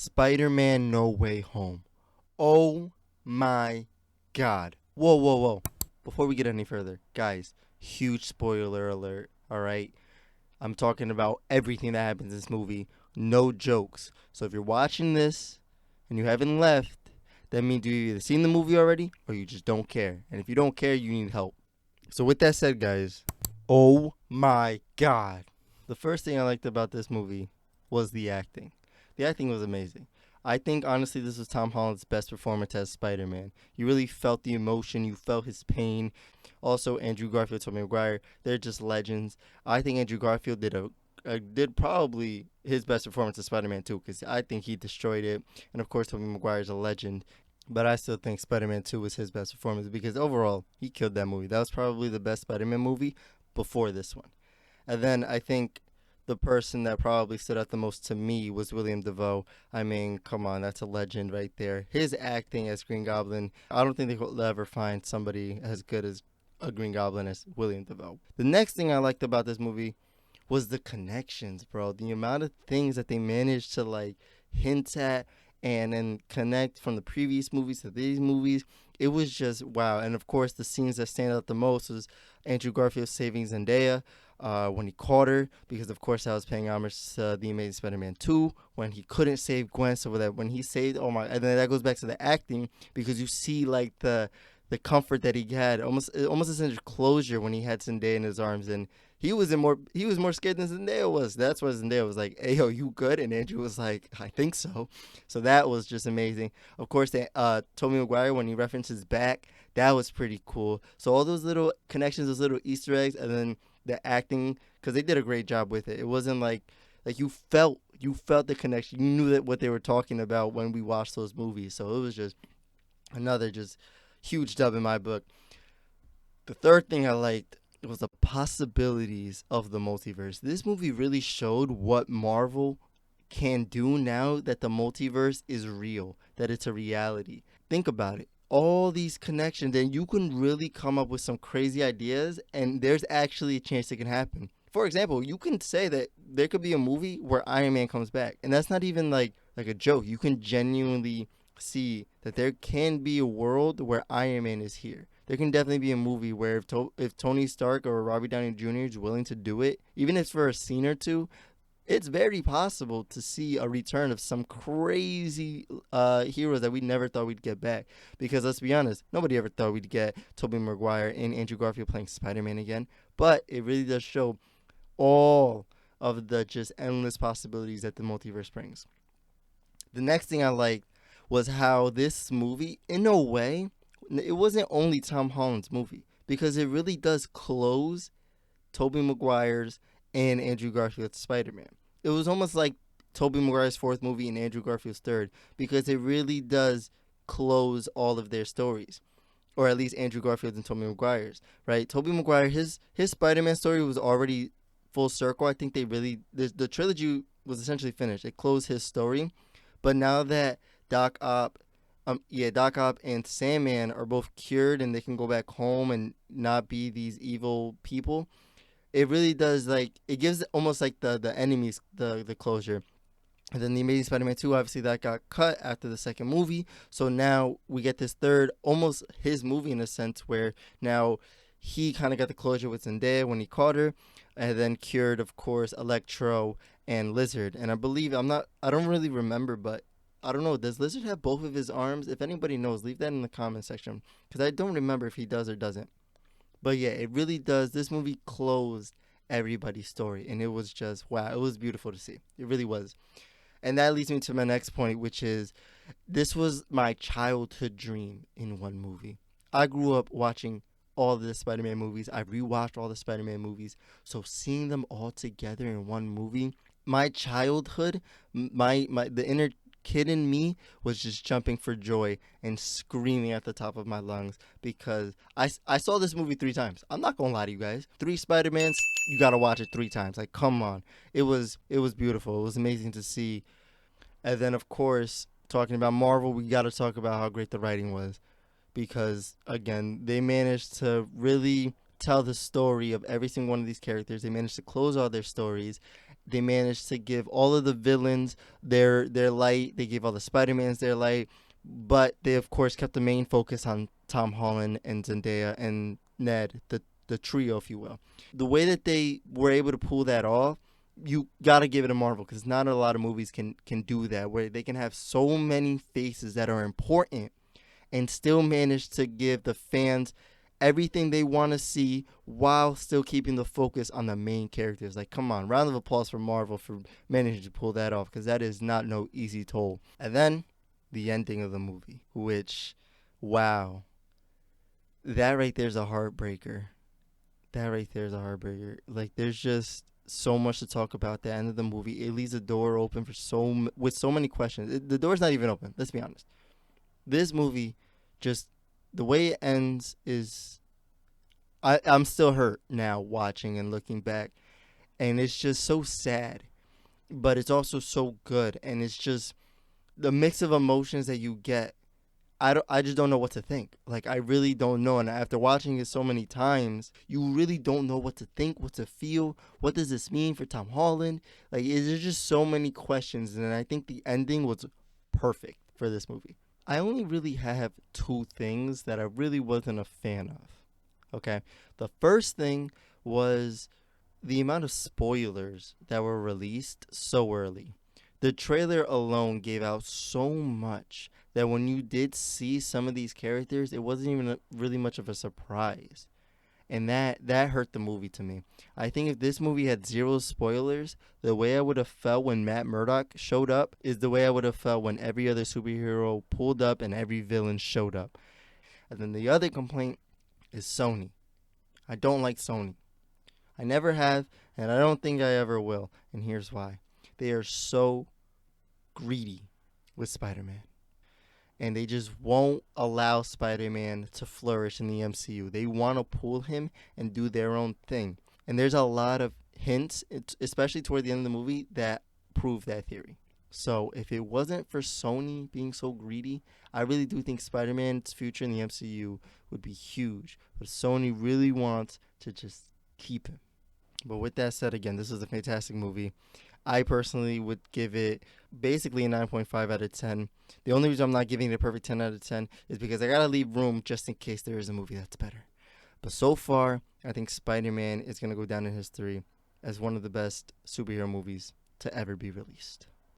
Spider-Man No Way Home. Oh my god. Whoa, whoa, whoa. Before we get any further, guys, huge spoiler alert, alright? I'm talking about everything that happens in this movie. No jokes. So if you're watching this and you haven't left, that means you either seen the movie already or you just don't care. And if you don't care, you need help. So with that said, guys, oh my god. The first thing I liked about this movie was the acting. The acting was amazing. I think honestly this was Tom Holland's best performance as Spider-Man. You really felt the emotion, you felt his pain. Also Andrew Garfield, Tobey Maguire, they're just legends. I think Andrew Garfield did probably his best performance as Spider-Man too, because I think he destroyed it. And of course Tobey Maguire is a legend. But I still think Spider-Man 2 was his best performance because overall, he killed that movie. That was probably the best Spider-Man movie before this one. And then I think the person that probably stood out the most to me was William Dafoe. I mean, come on, that's a legend right there. His acting as Green Goblin, I don't think they could ever find somebody as good as a Green Goblin as William Dafoe. The next thing I liked about this movie was the connections, bro. The amount of things that they managed to like hint at and then connect from the previous movies to these movies. It was just wow. And of course, the scenes that stand out the most was Andrew Garfield saving Zendaya when he caught her, because of course I was paying homage to The Amazing Spider-Man 2 when he couldn't save Gwen. So that when he saved, oh my, and then that goes back to the acting because you see like the comfort that he had, almost a sense of closure when he had Zendaya in his arms, and he was more scared than Zendaya was. That's why Zendaya was like, "Hey, yo, you good?" And Andrew was like, "I think so." So that was just amazing. Of course, Tobey Maguire when he references back, that was pretty cool. So all those little connections, those little Easter eggs, and then the acting, because they did a great job with it. It wasn't like you felt the connection. You knew that what they were talking about when we watched those movies. So it was just another just huge dub in my book. The third thing I liked was the possibilities of the multiverse. This movie really showed what Marvel can do now that the multiverse is real, that it's a reality. Think about it. All these connections, and you can really come up with some crazy ideas, and there's actually a chance it can happen. For example, you can say that there could be a movie where Iron Man comes back, and that's not even like a joke. You can genuinely see that there can be a world where Iron Man is here. There can definitely be a movie where if Tony Stark or Robbie Downey Jr. is willing to do it, even if it's for a scene or two, it's very possible to see a return of some crazy heroes that we never thought we'd get back. Because let's be honest, nobody ever thought we'd get Tobey Maguire and Andrew Garfield playing Spider-Man again. But it really does show all of the just endless possibilities that the multiverse brings. The next thing I liked was how this movie, in a way, it wasn't only Tom Holland's movie because it really does close Tobey Maguire's and Andrew Garfield's Spider-Man. It was almost like Tobey Maguire's fourth movie and Andrew Garfield's third because it really does close all of their stories, or at least Andrew Garfield and Tobey Maguire's. Right? Tobey Maguire, his Spider-Man story was already full circle. I think the trilogy was essentially finished. It closed his story, but now that Doc Ock and Sandman are both cured and they can go back home and not be these evil people, it really does it gives almost like the enemies the closure. And then the Amazing Spider-Man 2, obviously that got cut after the second movie. So now we get this third, almost his movie in a sense, where now he kind of got the closure with Zendaya when he caught her, and then cured, of course, Electro and Lizard. And I don't really remember, but I don't know. Does Lizard have both of his arms? If anybody knows, leave that in the comment section because I don't remember if he does or doesn't. But yeah, it really does. This movie closed everybody's story, and it was just wow. It was beautiful to see. It really was. And that leads me to my next point, which is this was my childhood dream in one movie. I grew up watching all the Spider-Man movies. I rewatched all the Spider-Man movies. So seeing them all together in one movie, my childhood, my the inner kid in me was just jumping for joy and screaming at the top of my lungs because I saw this movie three times. I'm not gonna lie to you guys. Three Spider-Mans, you gotta watch it three times. Like, come on. It was beautiful. It was amazing to see. And then of course, talking about Marvel, we gotta talk about how great the writing was. Because again, they managed to really tell the story of every single one of these characters. They managed to close all their stories. They managed to give all of the villains their light. They gave all the Spider-Mans their light. But they, of course, kept the main focus on Tom Holland and Zendaya and Ned, the trio, if you will. The way that they were able to pull that off, you gotta give it to Marvel, because not a lot of movies can do that, where they can have so many faces that are important and still manage to give the fans everything they want to see while still keeping the focus on the main characters. Like, come on, round of applause for Marvel for managing to pull that off, because that is not no easy toll. And then the ending of the movie, which, wow, that right there's a heartbreaker. That right there is a heartbreaker. Like, there's just so much to talk about the end of the movie. It leaves the door open for with so many questions. The door's not even open. Let's be honest. This movie, just the way it ends is, I'm still hurt now watching and looking back, and it's just so sad, but it's also so good, and it's just the mix of emotions that you get. I just don't know what to think. Like, I really don't know. And after watching it so many times, you really don't know what to think, what to feel. What does this mean for Tom Holland? Like, there's just so many questions. And I think the ending was perfect for this movie. I only really have two things that I really wasn't a fan of. Okay. The first thing was the amount of spoilers that were released so early. The trailer alone gave out so much that when you did see some of these characters, it wasn't even really much of a surprise. And that hurt the movie to me. I think if this movie had zero spoilers, the way I would have felt when Matt Murdock showed up is the way I would have felt when every other superhero pulled up and every villain showed up. And then the other complaint is Sony. I don't like Sony. I never have, and I don't think I ever will. And here's why. They are so greedy with Spider-Man. And they just won't allow Spider-Man to flourish in the MCU. They want to pull him and do their own thing. And there's a lot of hints, especially toward the end of the movie, that prove that theory. So if it wasn't for Sony being so greedy, I really do think Spider-Man's future in the MCU would be huge. But Sony really wants to just keep him. But with that said, again, this is a fantastic movie. I personally would give it basically a 9.5 out of 10. The only reason I'm not giving it a perfect 10 out of 10 is because I got to leave room just in case there is a movie that's better. But so far, I think Spider-Man is going to go down in history as one of the best superhero movies to ever be released.